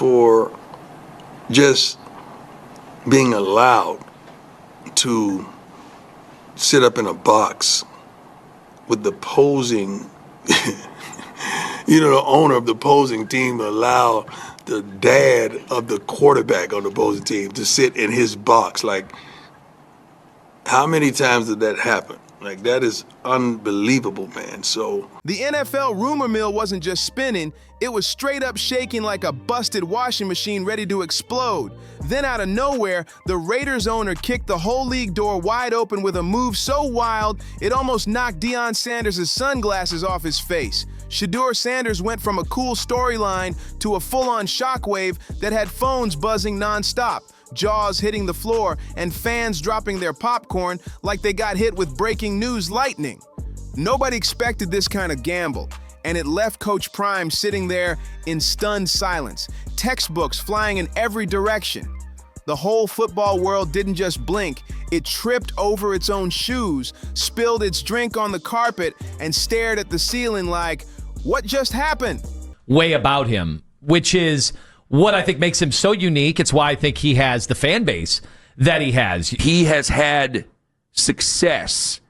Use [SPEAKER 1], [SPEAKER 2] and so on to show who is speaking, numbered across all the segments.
[SPEAKER 1] for just being allowed to sit up in a box with the opposing, the owner of the opposing team allow the dad of the quarterback on the opposing team to sit in his box. Like, how many times did that happen? Like, that is unbelievable, man. So
[SPEAKER 2] the NFL rumor mill wasn't just spinning, it was straight up shaking like a busted washing machine ready to explode. Then out of nowhere, the Raiders owner kicked the whole league door wide open with a move so wild, it almost knocked Deion Sanders' sunglasses off his face. Shedeur Sanders went from a cool storyline to a full-on shockwave that had phones buzzing nonstop, jaws hitting the floor, and fans dropping their popcorn like they got hit with breaking news lightning. Nobody expected this kind of gamble, and it left Coach Prime sitting there in stunned silence, textbooks flying in every direction. The whole football world didn't just blink, it tripped over its own shoes, spilled its drink on the carpet, and stared at the ceiling like, what just happened?
[SPEAKER 3] Way about him, which is what I think makes him so unique. It's why I think he has the fan base that he has.
[SPEAKER 4] He has had success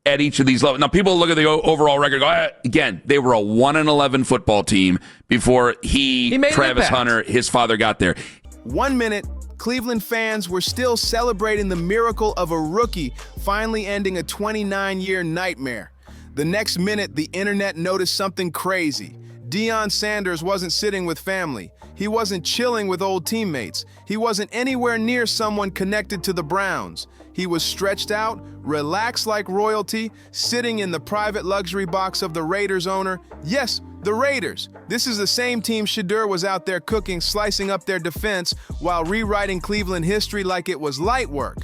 [SPEAKER 4] at each of these levels. Now, people look at the overall record and go, again, they were a 1-11 football team before he Travis Hunter, his father, got there.
[SPEAKER 2] 1 minute, Cleveland fans were still celebrating the miracle of a rookie finally ending a 29-year nightmare. The next minute, the internet noticed something crazy. Deion Sanders wasn't sitting with family. He wasn't chilling with old teammates. He wasn't anywhere near someone connected to the Browns. He was stretched out, relaxed like royalty, sitting in the private luxury box of the Raiders owner. Yes, the Raiders. This is the same team Shedeur was out there cooking, slicing up their defense while rewriting Cleveland history like it was light work.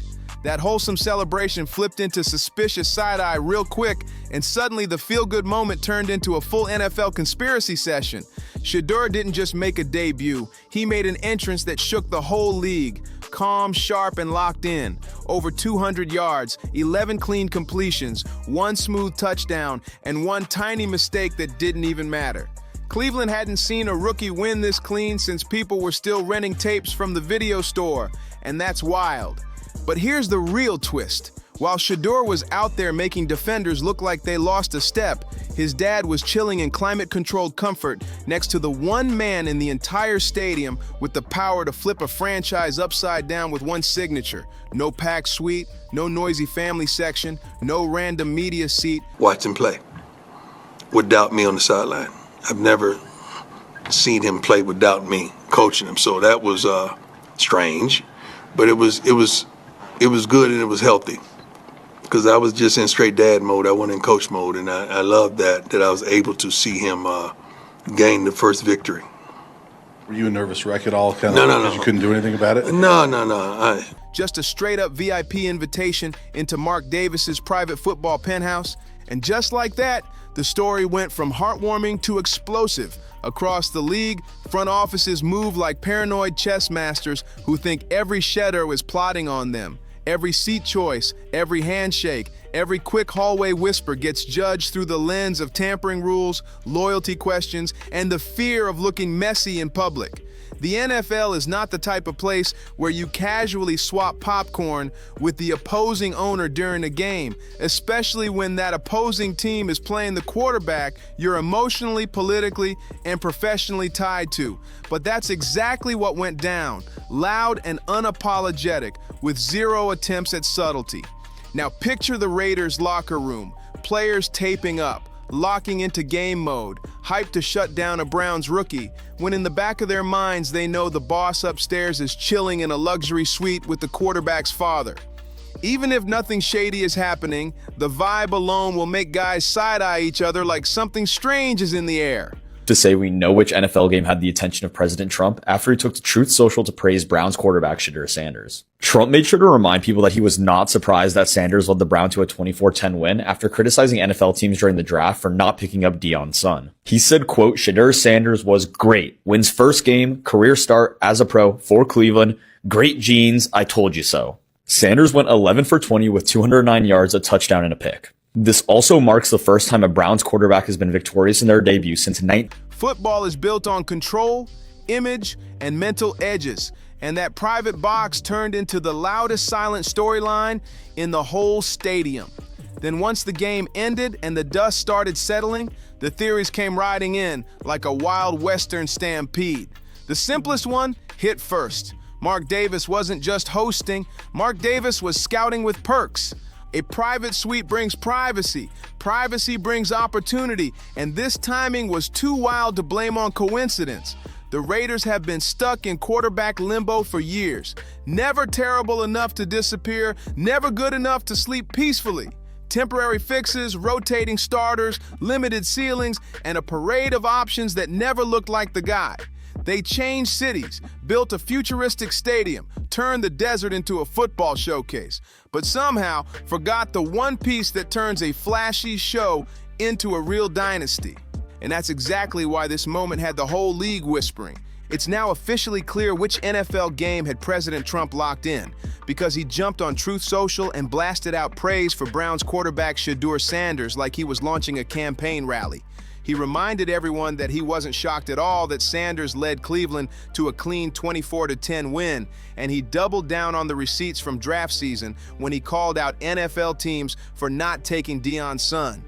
[SPEAKER 2] That wholesome celebration flipped into suspicious side-eye real quick, and suddenly the feel-good moment turned into a full NFL conspiracy session. Shedeur didn't just make a debut, he made an entrance that shook the whole league. Calm, sharp, and locked in. Over 200 yards, 11 clean completions, 1 smooth touchdown, and 1 tiny mistake that didn't even matter. Cleveland hadn't seen a rookie win this clean since people were still renting tapes from the video store, and that's wild. But here's the real twist. While Shedeur was out there making defenders look like they lost a step, his dad was chilling in climate-controlled comfort next to the one man in the entire stadium with the power to flip a franchise upside down with one signature. No packed suite, no noisy family section, no random media seat.
[SPEAKER 1] Watch him play without me on the sideline. I've never seen him play without me coaching him, so that was strange, but it was good and it was healthy because I was just in straight dad mode. I wasn't in coach mode, and I loved that I was able to see him gain the first victory.
[SPEAKER 5] Were you a nervous wreck at all?
[SPEAKER 1] No.
[SPEAKER 5] Because you couldn't do anything about it?
[SPEAKER 1] No.
[SPEAKER 2] Just a straight-up VIP invitation into Mark Davis's private football penthouse, and just like that, the story went from heartwarming to explosive. Across the league, front offices move like paranoid chess masters who think every Shedeur is plotting on them. Every seat choice, every handshake, every quick hallway whisper gets judged through the lens of tampering rules, loyalty questions, and the fear of looking messy in public. The NFL is not the type of place where you casually swap popcorn with the opposing owner during a game, especially when that opposing team is playing the quarterback you're emotionally, politically, and professionally tied to. But that's exactly what went down, loud and unapologetic, with 0 attempts at subtlety. Now picture the Raiders' locker room, players taping up, locking into game mode, hyped to shut down a Browns rookie, when in the back of their minds they know the boss upstairs is chilling in a luxury suite with the quarterback's father. Even if nothing shady is happening, the vibe alone will make guys side-eye each other like something strange is in the air.
[SPEAKER 6] To say we know which NFL game had the attention of President Trump after he took to Truth Social to praise Browns quarterback Shedeur Sanders. Trump made sure to remind people that he was not surprised that Sanders led the Browns to a 24-10 win after criticizing NFL teams during the draft for not picking up Deion's son. He said, quote, Shedeur Sanders was great. Wins first game, career start as a pro for Cleveland. Great genes, I told you so. Sanders went 11 for 20 with 209 yards, a touchdown, and a pick. This also marks the first time a Browns quarterback has been victorious in their debut since
[SPEAKER 2] Football is built on control, image, and mental edges. And that private box turned into the loudest silent storyline in the whole stadium. Then once the game ended and the dust started settling, the theories came riding in like a wild western stampede. The simplest one hit first. Mark Davis wasn't just hosting, Mark Davis was scouting with perks. A private suite brings privacy. Privacy brings opportunity, and this timing was too wild to blame on coincidence. The Raiders have been stuck in quarterback limbo for years. Never terrible enough to disappear, never good enough to sleep peacefully. Temporary fixes, rotating starters, limited ceilings, and a parade of options that never looked like the guy. They changed cities, built a futuristic stadium, turned the desert into a football showcase, but somehow forgot the one piece that turns a flashy show into a real dynasty. And that's exactly why this moment had the whole league whispering. It's now officially clear which NFL game had President Trump locked in, because he jumped on Truth Social and blasted out praise for Browns quarterback Shedeur Sanders like he was launching a campaign rally. He reminded everyone that he wasn't shocked at all that Sanders led Cleveland to a clean 24-10 win, and he doubled down on the receipts from draft season when he called out NFL teams for not taking Deion's son.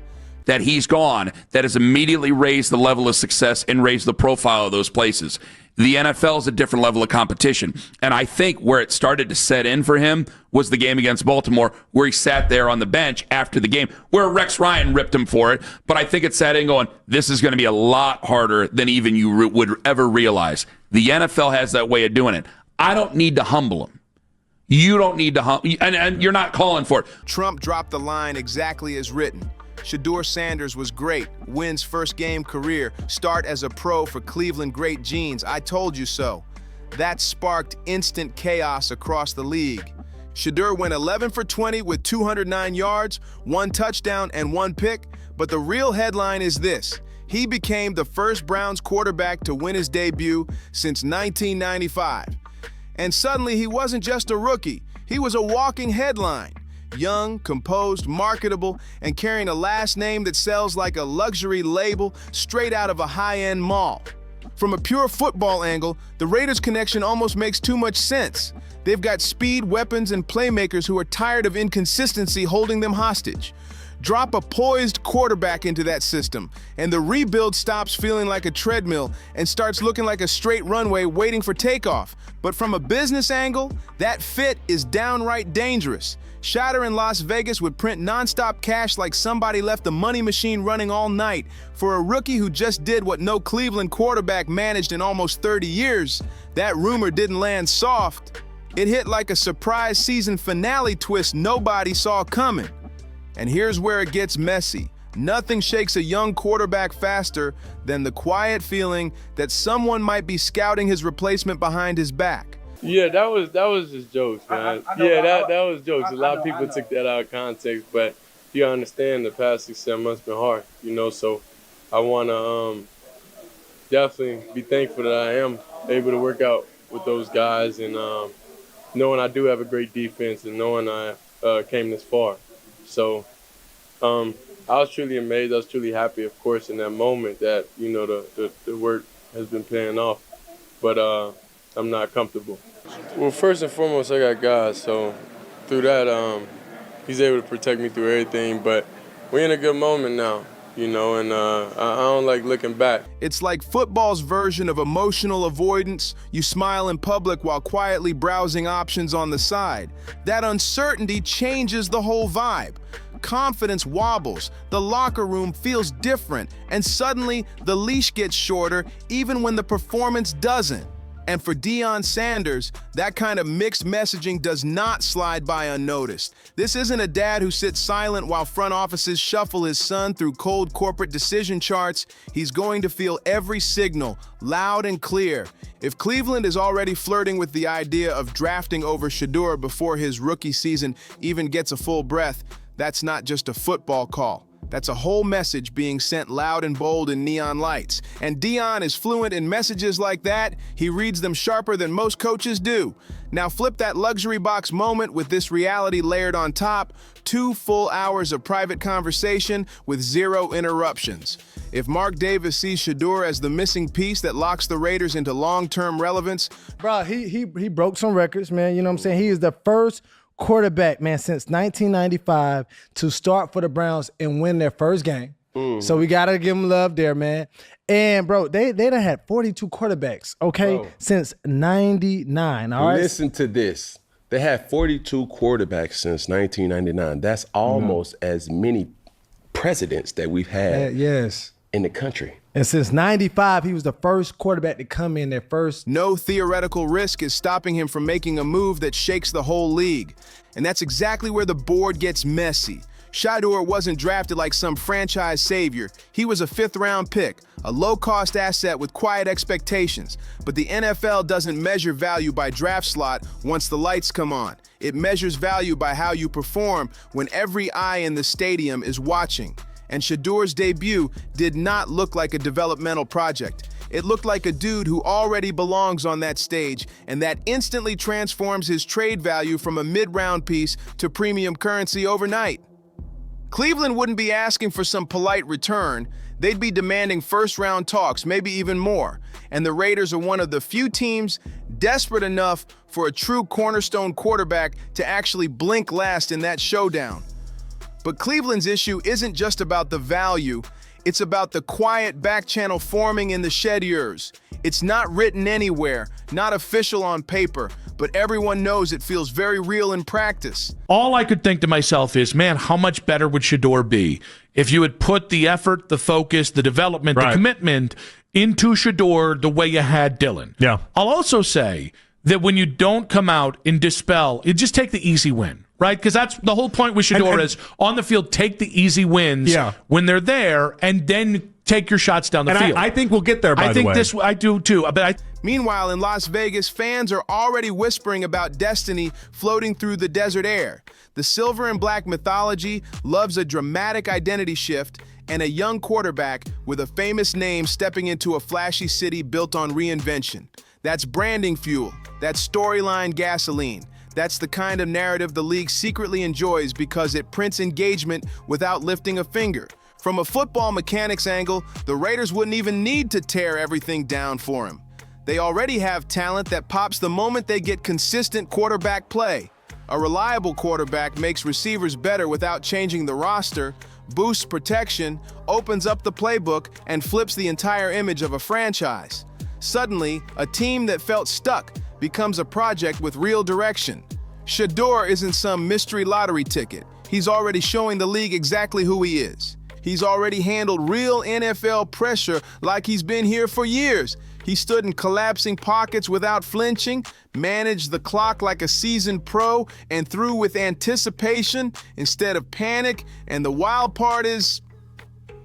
[SPEAKER 4] That he's gone, that has immediately raised the level of success and raised the profile of those places. The NFL is a different level of competition. And I think where it started to set in for him was the game against Baltimore, where he sat there on the bench after the game, where Rex Ryan ripped him for it. But I think it sat in going, this is going to be a lot harder than even you would ever realize. The NFL has that way of doing it. I don't need to humble him. You don't need to humble, and you're not calling for it.
[SPEAKER 2] Trump dropped the line exactly as written. Shedeur Sanders was great, wins first game career, start as a pro for Cleveland great genes, I told you so. That sparked instant chaos across the league. Shedeur went 11 for 20 with 209 yards, 1 touchdown, and 1 pick, but the real headline is this. He became the first Browns quarterback to win his debut since 1995. And suddenly he wasn't just a rookie, he was a walking headline. Young, composed, marketable, and carrying a last name that sells like a luxury label straight out of a high-end mall. From a pure football angle, the Raiders connection almost makes too much sense. They've got speed, weapons, and playmakers who are tired of inconsistency holding them hostage. Drop a poised quarterback into that system, and the rebuild stops feeling like a treadmill and starts looking like a straight runway waiting for takeoff. But from a business angle, that fit is downright dangerous. Shadeur in Las Vegas would print nonstop cash like somebody left the money machine running all night. For a rookie who just did what no Cleveland quarterback managed in almost 30 years, that rumor didn't land soft. It hit like a surprise season finale twist nobody saw coming. And here's where it gets messy. Nothing shakes a young quarterback faster than the quiet feeling that someone might be scouting his replacement behind his back.
[SPEAKER 7] Yeah, that was just jokes, man. That was jokes. A lot of people took that out of context, but you understand the past 6-7 months been hard, so I want to definitely be thankful that I am able to work out with those guys and knowing I do have a great defense and knowing I came this far. So I was truly amazed. I was truly happy, of course, in that moment that, the work has been paying off. But I'm not comfortable. Well, first and foremost, I got God. So through that, he's able to protect me through everything. But we're in a good moment now, and I don't like looking back.
[SPEAKER 2] It's like football's version of emotional avoidance. You smile in public while quietly browsing options on the side. That uncertainty changes the whole vibe. Confidence wobbles, the locker room feels different, and suddenly the leash gets shorter even when the performance doesn't. And for Deion Sanders, that kind of mixed messaging does not slide by unnoticed. This isn't a dad who sits silent while front offices shuffle his son through cold corporate decision charts. He's going to feel every signal, loud and clear. If Cleveland is already flirting with the idea of drafting over Shadeur before his rookie season even gets a full breath, that's not just a football call. That's a whole message being sent loud and bold in neon lights. And Deion is fluent in messages like that. He reads them sharper than most coaches do. Now flip that luxury box moment with this reality layered on top. 2 full hours of private conversation with 0 interruptions. If Mark Davis sees Shedeur as the missing piece that locks the Raiders into long-term relevance,
[SPEAKER 8] bro, he broke some records, man. You know what I'm saying? He is the first quarterback, man, since 1995 to start for the Browns and win their first game. So we got to give him love there, man. And, bro, they done had 42 quarterbacks, okay, since 99, all right?
[SPEAKER 9] Listen to this. They had 42 quarterbacks since 1999. That's almost as many presidents that we've had in the country.
[SPEAKER 8] And since 95, he was the first quarterback to come in there first.
[SPEAKER 2] No theoretical risk is stopping him from making a move that shakes the whole league. And that's exactly where the board gets messy. Shadeur wasn't drafted like some franchise savior. He was a 5th-round pick, a low-cost asset with quiet expectations. But the NFL doesn't measure value by draft slot once the lights come on. It measures value by how you perform when every eye in the stadium is watching. And Shadeur's debut did not look like a developmental project. It looked like a dude who already belongs on that stage, and that instantly transforms his trade value from a mid-round piece to premium currency overnight. Cleveland wouldn't be asking for some polite return. They'd be demanding first-round talks, maybe even more. And the Raiders are one of the few teams desperate enough for a true cornerstone quarterback to actually blink last in that showdown. But Cleveland's issue isn't just about the value, it's about the quiet back channel forming in the Shedeurs. It's not written anywhere, not official on paper, but everyone knows it feels very real in practice.
[SPEAKER 10] All I could think to myself is, man, how much better would Shedeur be if you had put the effort, the focus, the development, the commitment into Shedeur the way you had Dillon?
[SPEAKER 11] Yeah.
[SPEAKER 10] I'll also say that when you don't come out and dispel, you just take the easy win, right? Because that's the whole point with Shedeur is on the field, take the easy wins when they're there, and then take your shots down the field.
[SPEAKER 11] I think we'll get there, by the way.
[SPEAKER 10] I do too.
[SPEAKER 2] Meanwhile, in Las Vegas, fans are already whispering about destiny floating through the desert air. The silver and black mythology loves a dramatic identity shift and a young quarterback with a famous name stepping into a flashy city built on reinvention. That's branding fuel. That's storyline gasoline. That's the kind of narrative the league secretly enjoys because it prints engagement without lifting a finger. From a football mechanics angle, the Raiders wouldn't even need to tear everything down for him. They already have talent that pops the moment they get consistent quarterback play. A reliable quarterback makes receivers better without changing the roster, boosts protection, opens up the playbook, and flips the entire image of a franchise. Suddenly, a team that felt stuck becomes a project with real direction. Shedeur isn't some mystery lottery ticket. He's already showing the league exactly who he is. He's already handled real NFL pressure like he's been here for years. He stood in collapsing pockets without flinching, managed the clock like a seasoned pro, and threw with anticipation instead of panic. And the wild part is,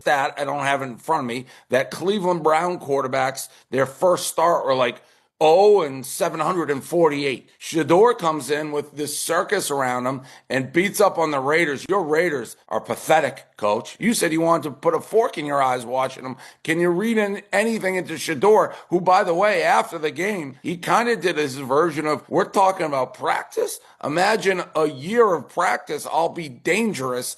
[SPEAKER 12] that I don't have it in front of me, that Cleveland Brown quarterbacks, their first start were like 0-748. Shedeur comes in with this circus around him and beats up on the Raiders. Your Raiders are pathetic, coach. You said you wanted to put a fork in your eyes watching them. Can you read anything into Shedeur, who, by the way, after the game, he kind of did his version of, we're talking about practice? Imagine a year of practice, I'll be dangerous.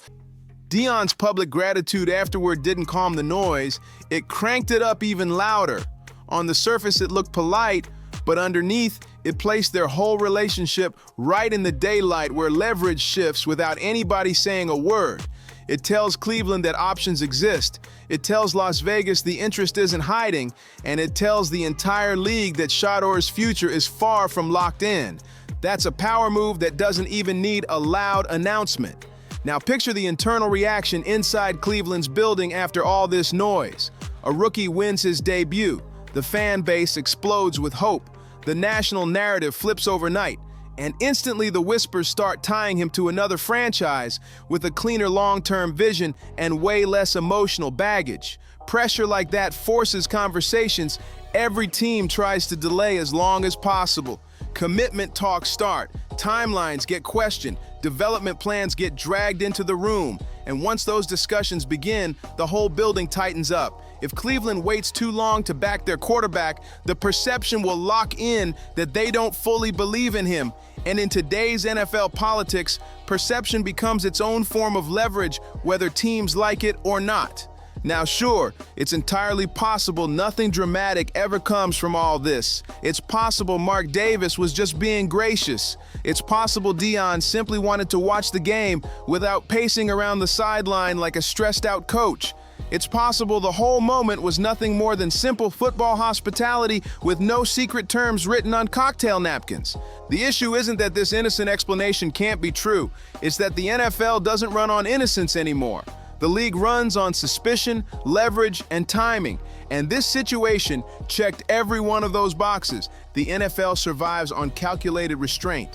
[SPEAKER 2] Deion's public gratitude afterward didn't calm the noise. It cranked it up even louder. On the surface, it looked polite, but underneath, it placed their whole relationship right in the daylight where leverage shifts without anybody saying a word. It tells Cleveland that options exist. It tells Las Vegas the interest isn't hiding, and it tells the entire league that Shadeur's future is far from locked in. That's a power move that doesn't even need a loud announcement. Now picture the internal reaction inside Cleveland's building after all this noise. A rookie wins his debut. The fan base explodes with hope. The national narrative flips overnight, and instantly the whispers start tying him to another franchise with a cleaner long-term vision and way less emotional baggage. Pressure like that forces conversations every team tries to delay as long as possible. Commitment talks start, timelines get questioned, development plans get dragged into the room, And once those discussions begin, the whole building tightens up. If Cleveland waits too long to back their quarterback, the perception will lock in that they don't fully believe in him. And in today's NFL politics, perception becomes its own form of leverage, whether teams like it or not. Now, sure, it's entirely possible nothing dramatic ever comes from all this. It's possible Mark Davis was just being gracious. It's possible Deion simply wanted to watch the game without pacing around the sideline like a stressed-out coach. It's possible the whole moment was nothing more than simple football hospitality with no secret terms written on cocktail napkins. The issue isn't that this innocent explanation can't be true. It's that the NFL doesn't run on innocence anymore. The league runs on suspicion, leverage, and timing. And this situation checked every one of those boxes. The NFL survives on calculated restraint,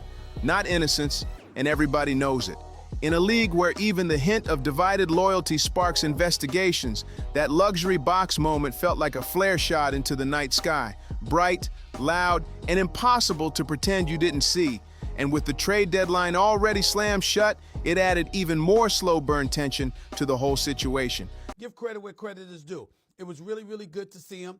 [SPEAKER 2] not innocence, and everybody knows it. In a league where even the hint of divided loyalty sparks investigations, that luxury box moment felt like a flare shot into the night sky. Bright, loud, and impossible to pretend you didn't see. And with the trade deadline already slammed shut, it added even more slow burn tension to the whole situation.
[SPEAKER 11] Give credit where credit is due. It was really, really good to see him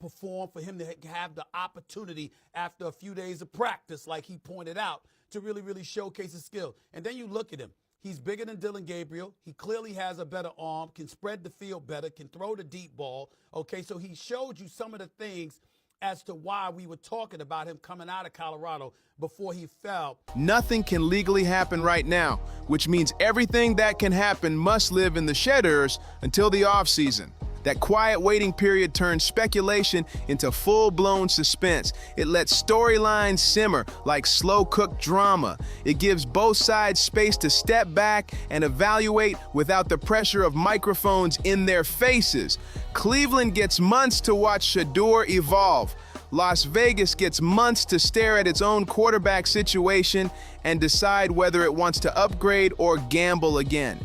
[SPEAKER 11] perform, for him to have the opportunity after a few days of practice, like he pointed out, to really, really showcase his skill. And then you look at him. He's bigger than Dillon Gabriel. He clearly has a better arm, can spread the field better, can throw the deep ball. Okay, so he showed you some of the things as to why we were talking about him coming out of Colorado before he fell.
[SPEAKER 2] Nothing can legally happen right now, which means everything that can happen must live in the Shedeurs until the offseason. That quiet waiting period turns speculation into full-blown suspense. It lets storylines simmer like slow-cooked drama. It gives both sides space to step back and evaluate without the pressure of microphones in their faces. Cleveland gets months to watch Shadeur evolve. Las Vegas gets months to stare at its own quarterback situation and decide whether it wants to upgrade or gamble again.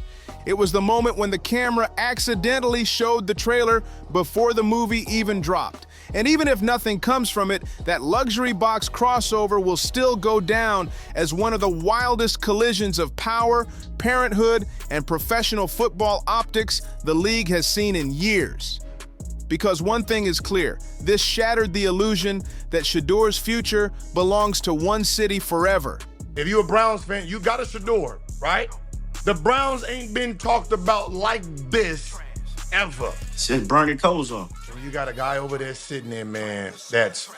[SPEAKER 2] It was the moment when the camera accidentally showed the trailer before the movie even dropped. And even if nothing comes from it, that luxury box crossover will still go down as one of the wildest collisions of power, parenthood, and professional football optics the league has seen in years. Because one thing is clear, this shattered the illusion that Shadeur's future belongs to one city forever.
[SPEAKER 13] If you're a Browns fan, you got a Shedeur, right? The Browns ain't been talked about like this ever.
[SPEAKER 14] Since Bernie Kosar.
[SPEAKER 13] You got a guy over there sitting there, man, that's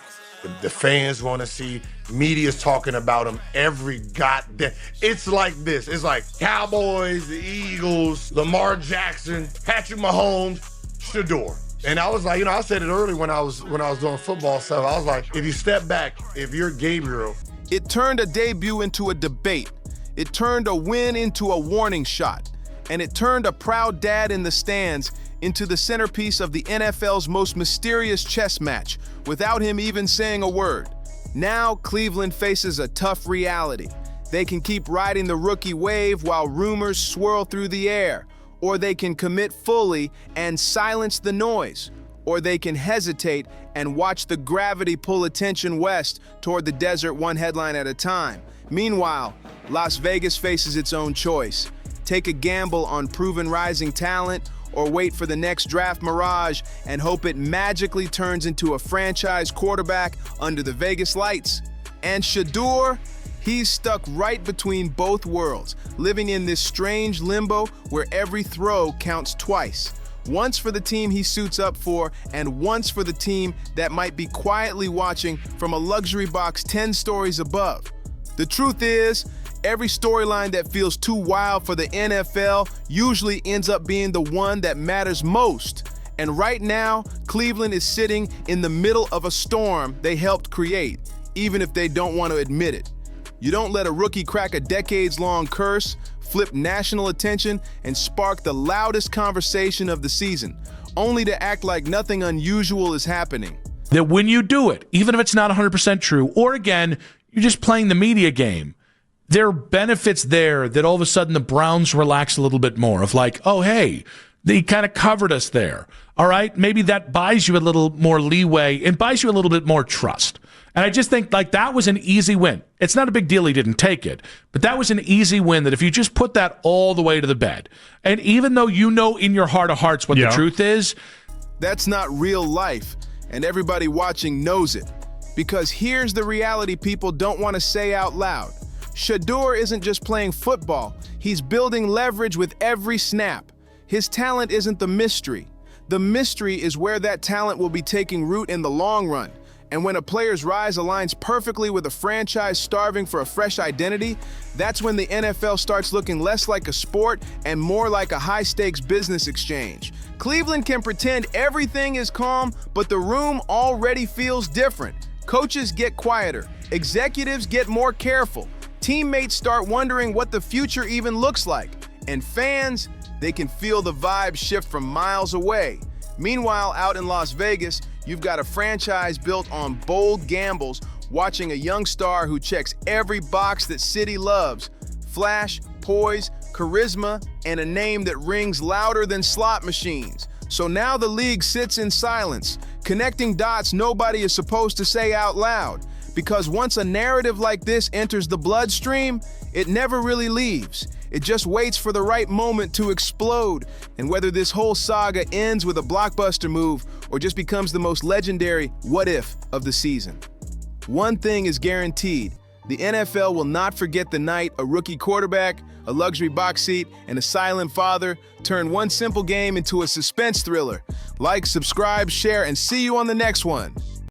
[SPEAKER 13] the fans want to see. Media's talking about him every goddamn. It's like this. It's like Cowboys, the Eagles, Lamar Jackson, Patrick Mahomes, Shedeur. And I was like, I said it early when I was doing football stuff. I was like, if you step back, if you're Gabriel.
[SPEAKER 2] It turned a debut into a debate. It turned a win into a warning shot. And it turned a proud dad in the stands into the centerpiece of the NFL's most mysterious chess match, without him even saying a word. Now Cleveland faces a tough reality. They can keep riding the rookie wave while rumors swirl through the air, or they can commit fully and silence the noise, or they can hesitate and watch the gravity pull attention west toward the desert one headline at a time. Meanwhile, Las Vegas faces its own choice. Take a gamble on proven rising talent, or wait for the next draft mirage and hope it magically turns into a franchise quarterback under the Vegas lights. And Shedeur, he's stuck right between both worlds, living in this strange limbo where every throw counts twice. Once for the team he suits up for, and once for the team that might be quietly watching from a luxury box 10 stories above. The truth is, every storyline that feels too wild for the NFL usually ends up being the one that matters most. And right now, Cleveland is sitting in the middle of a storm they helped create, even if they don't want to admit it. You don't let a rookie crack a decades-long curse, flip national attention, and spark the loudest conversation of the season, only to act like nothing unusual is happening.
[SPEAKER 10] That when you do it, even if it's not 100% true, or again, you're just playing the media game, there are benefits there that all of a sudden the Browns relax a little bit more of like, oh, hey, they kind of covered us there. All right, maybe that buys you a little more leeway and buys you a little bit more trust. And I just think like that was an easy win. It's not a big deal he didn't take it, but that was an easy win that if you just put that all the way to the bed, and even though you know in your heart of hearts what the truth is,
[SPEAKER 2] that's not real life, and everybody watching knows it. Because here's the reality people don't want to say out loud. Shedeur isn't just playing football, he's building leverage with every snap. His talent isn't the mystery. The mystery is where that talent will be taking root in the long run. And when a player's rise aligns perfectly with a franchise starving for a fresh identity, that's when the NFL starts looking less like a sport and more like a high-stakes business exchange. Cleveland can pretend everything is calm, but the room already feels different. Coaches get quieter, executives get more careful, teammates start wondering what the future even looks like, and fans, they can feel the vibe shift from miles away. Meanwhile, out in Las Vegas, you've got a franchise built on bold gambles, watching a young star who checks every box that City loves. Flash, poise, charisma, and a name that rings louder than slot machines. So now the league sits in silence, connecting dots nobody is supposed to say out loud. Because once a narrative like this enters the bloodstream, it never really leaves. It just waits for the right moment to explode. And whether this whole saga ends with a blockbuster move or just becomes the most legendary what if of the season. One thing is guaranteed. The NFL will not forget the night a rookie quarterback, a luxury box seat, and a silent father turned one simple game into a suspense thriller. Like, subscribe, share, and see you on the next one.